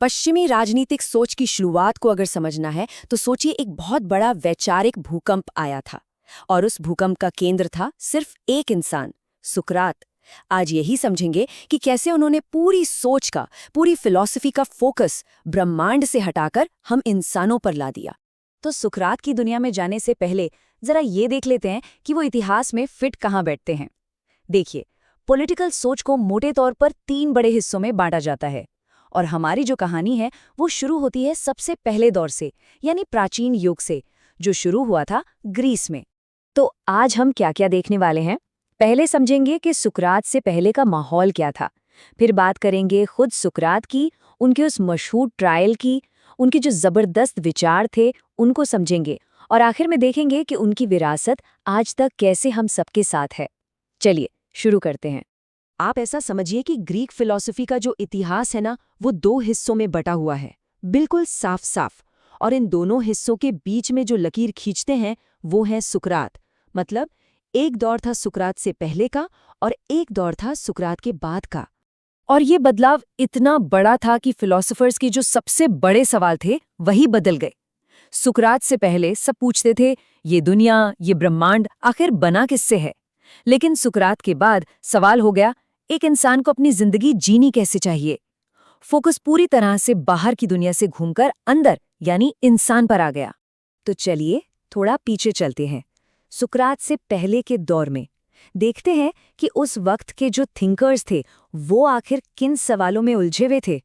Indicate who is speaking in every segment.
Speaker 1: पश्चिमी राजनीतिक सोच की शुरुआत को अगर समझना है तो सोचिए एक बहुत बड़ा वैचारिक भूकंप आया था और उस भूकंप का केंद्र था सिर्फ एक इंसान, सुकरात। आज यही समझेंगे कि कैसे उन्होंने पूरी सोच का, पूरी फिलॉसफी का फोकस ब्रह्मांड से हटाकर हम इंसानों पर ला दिया।
Speaker 2: तो सुकरात की दुनिया में जाने से पहले जरा ये देख लेते हैं कि वो इतिहास में फिट कहाँ बैठते हैं। देखिए, पॉलिटिकल सोच को मोटे तौर पर 3 बड़े हिस्सों में बांटा जाता है और हमारी जो कहानी है वो शुरू होती है सबसे पहले दौर से, यानी प्राचीन युग से, जो शुरू हुआ था ग्रीस में। तो आज हम क्या क्या देखने वाले हैं? पहले समझेंगे कि सुकरात से पहले का माहौल क्या था, फिर बात करेंगे खुद सुकरात की, उनके उस मशहूर ट्रायल की, उनके जो जबरदस्त विचार थे उनको समझेंगे, और आखिर में देखेंगे कि उनकी विरासत आज तक कैसे हम सबके साथ है। चलिए शुरू करते हैं।
Speaker 3: आप ऐसा समझिए कि ग्रीक फिलॉसफी का जो इतिहास है ना, वो 2 हिस्सों में बटा हुआ है, बिल्कुल साफ साफ। और इन दोनों हिस्सों के बीच में जो लकीर खींचते हैं वो है सुकरात। मतलब एक दौर था सुकरात से पहले का और एक दौर था सुकरात के बाद का।
Speaker 2: और ये बदलाव इतना बड़ा था कि फिलोसोफर्स के जो सबसे बड़े सवाल थे वही बदल गए। सुकरात से पहले सब पूछते थे ये दुनिया, ये ब्रह्मांड आखिर बना किससे है, लेकिन सुकरात के बाद सवाल हो गया एक इंसान को अपनी जिंदगी जीनी कैसे चाहिए। फोकस पूरी तरह से बाहर की दुनिया से घूमकर अंदर यानी इंसान पर आ गया। तो चलिए थोड़ा पीछे चलते हैं, सुकरात से पहले के दौर में देखते हैं कि उस वक्त के जो थिंकर्स थे वो आखिर किन सवालों में उलझे हुए थे।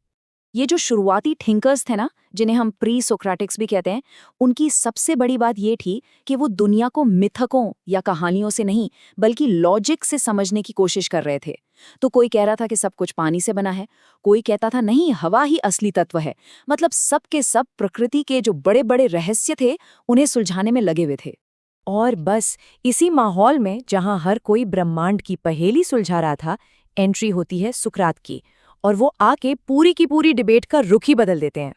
Speaker 2: ये जो शुरुआती थिंकर्स थे ना, जिन्हें हम प्री सोक्रेटिक्स भी कहते हैं, उनकी सबसे बड़ी बात ये थी कि वो दुनिया को मिथकों या कहानियों से नहीं बल्कि लॉजिक से समझने की कोशिश कर रहे थे। तो कोई कह रहा था कि सब कुछ पानी से बना है, कोई कहता था नहीं हवा ही असली तत्व है। मतलब सब के सब प्रकृति के जो बड़े बड़े रहस्य थे उन्हें सुलझाने में लगे हुए थे। और बस इसी माहौल में जहां हर कोई ब्रह्मांड की पहेली सुलझा रहा था, एंट्री होती है सुकरात की, और वो आके पूरी की पूरी डिबेट का रुख ही बदल देते हैं।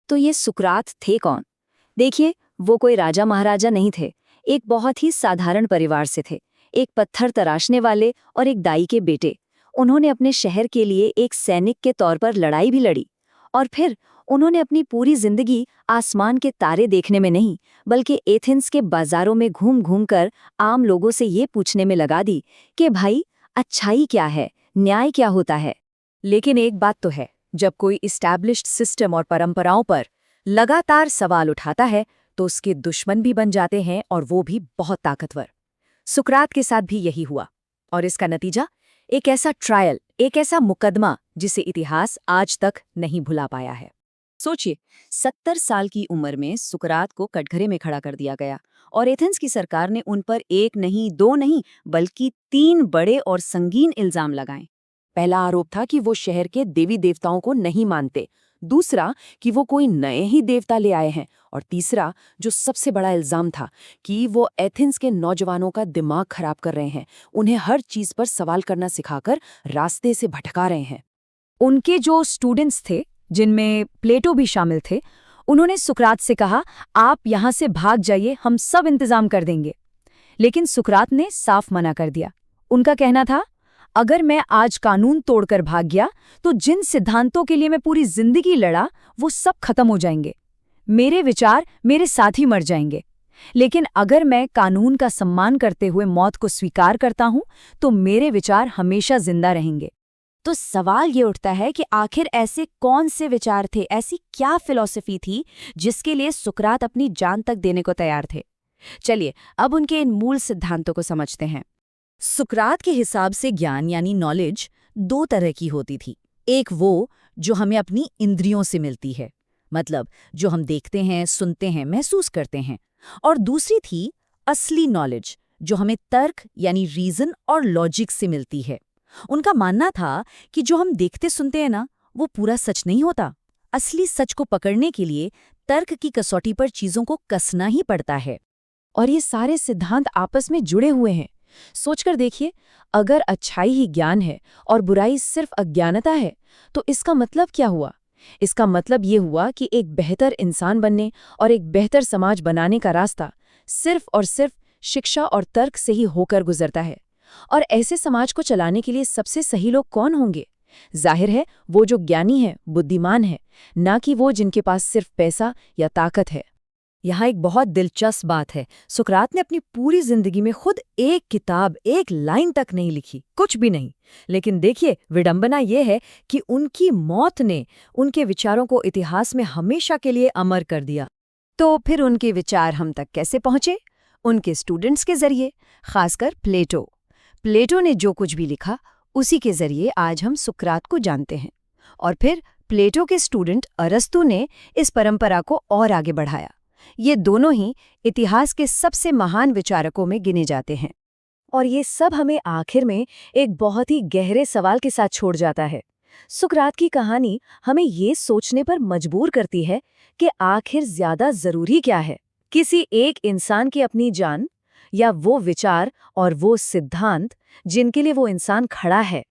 Speaker 2: तो ये सुकरात थे कौन? देखिए, वो कोई राजा महाराजा नहीं थे, एक बहुत ही साधारण परिवार से थे। एक पत्थर तराशने वाले और एक दाई के बेटे। उन्होंने अपने शहर के लिए एक सैनिक के तौर पर लड़ाई भी लड़ी, और फिर उन्होंने अपनी पूरी जिंदगी आसमान के तारे देखने में नहीं बल्कि एथेंस के बाजारों में घूम घूम कर आम लोगों से ये पूछने में लगा दी कि भाई अच्छाई क्या है, न्याय क्या होता है। लेकिन एक बात तो है, जब कोई इस्टैब्लिश्ड सिस्टम और परंपराओं पर लगातार सवाल उठाता है तो उसके दुश्मन भी बन जाते हैं, और वो भी बहुत ताकतवर। सुकरात के साथ भी यही हुआ, और इसका नतीजा एक ऐसा ट्रायल, एक ऐसा मुकदमा जिसे इतिहास आज तक नहीं भुला पाया है। सोचिए, 70 साल की उम्र में सुकरात को कटघरे में खड़ा कर दिया गया और एथेंस की सरकार ने उन पर 1 नहीं 2 नहीं बल्कि 3 बड़े और संगीन इल्जाम लगाए। पहला आरोप था कि वो शहर के देवी देवताओं को नहीं मानते, दूसरा कि वो कोई नए ही देवता ले आए हैं, और तीसरा जो सबसे बड़ा इल्जाम था कि वो एथेंस के नौजवानों का दिमाग खराब कर रहे हैं, उन्हें हर चीज पर सवाल करना सिखाकर रास्ते से भटका रहे हैं। उनके जो स्टूडेंट्स थे, जिनमें प्लेटो भी शामिल थे, उन्होंने सुकरात से कहा आप यहाँ से भाग जाइए, हम सब इंतजाम कर देंगे। लेकिन सुकरात ने साफ मना कर दिया। उनका कहना था अगर मैं आज कानून तोड़कर भाग गया तो जिन सिद्धांतों के लिए मैं पूरी जिंदगी लड़ा वो सब खत्म हो जाएंगे, मेरे विचार मेरे साथ ही मर जाएंगे। लेकिन अगर मैं कानून का सम्मान करते हुए मौत को स्वीकार करता हूं तो मेरे विचार हमेशा जिंदा रहेंगे। तो सवाल ये उठता है कि आखिर ऐसे कौन से विचार थे, ऐसी क्या फिलॉसफी थी जिसके लिए सुकरात अपनी जान तक देने को तैयार थे। चलिए अब उनके इन मूल सिद्धांतों को समझते हैं। सुकरात के हिसाब से ज्ञान यानी नॉलेज 2 तरह की होती थी। एक वो जो हमें अपनी इंद्रियों से मिलती है, मतलब जो हम देखते हैं, सुनते हैं, महसूस करते हैं, और दूसरी थी असली नॉलेज जो हमें तर्क यानी रीजन और लॉजिक से मिलती है। उनका मानना था कि जो हम देखते सुनते हैं ना, वो पूरा सच नहीं होता। असली सच को पकड़ने के लिए तर्क की कसौटी पर चीजों को कसना ही पड़ता है। और ये सारे सिद्धांत आपस में जुड़े हुए हैं। सोचकर देखिए, अगर अच्छाई ही ज्ञान है और बुराई सिर्फ अज्ञानता है तो इसका मतलब क्या हुआ? इसका मतलब ये हुआ कि एक बेहतर इंसान बनने और एक बेहतर समाज बनाने का रास्ता सिर्फ और सिर्फ शिक्षा और तर्क से ही होकर गुजरता है। और ऐसे समाज को चलाने के लिए सबसे सही लोग कौन होंगे?
Speaker 3: जाहिर है वो जो ज्ञानी है, बुद्धिमान है, ना कि वो जिनके पास सिर्फ पैसा या ताकत है।
Speaker 2: यहाँ एक बहुत दिलचस्प बात है। सुकरात ने अपनी पूरी जिंदगी में खुद एक किताब, एक लाइन तक नहीं लिखी, कुछ भी नहीं। लेकिन देखिए, विडंबना ये है कि उनकी मौत ने उनके विचारों को इतिहास में हमेशा के लिए अमर कर दिया।
Speaker 1: तो फिर उनके विचार हम तक कैसे पहुंचे? उनके स्टूडेंट्स के जरिए, खासकर प्लेटो। प्लेटो ने जो कुछ भी लिखा, उसी के जरिए आज हम सुकरात को जानते हैं। और फिर प्लेटो के स्टूडेंट अरस्तु ने इस परंपरा को और आगे बढ़ाया। ये दोनों ही इतिहास के सबसे महान विचारकों में गिने जाते हैं।
Speaker 2: और ये सब हमें आखिर में एक बहुत ही गहरे सवाल के साथ छोड़ जाता है। सुकरात की कहानी हमें ये सोचने पर मजबूर करती है कि आखिर ज्यादा जरूरी क्या है, किसी एक इंसान की अपनी जान, या वो विचार और वो सिद्धांत जिनके लिए वो इंसान खड़ा है।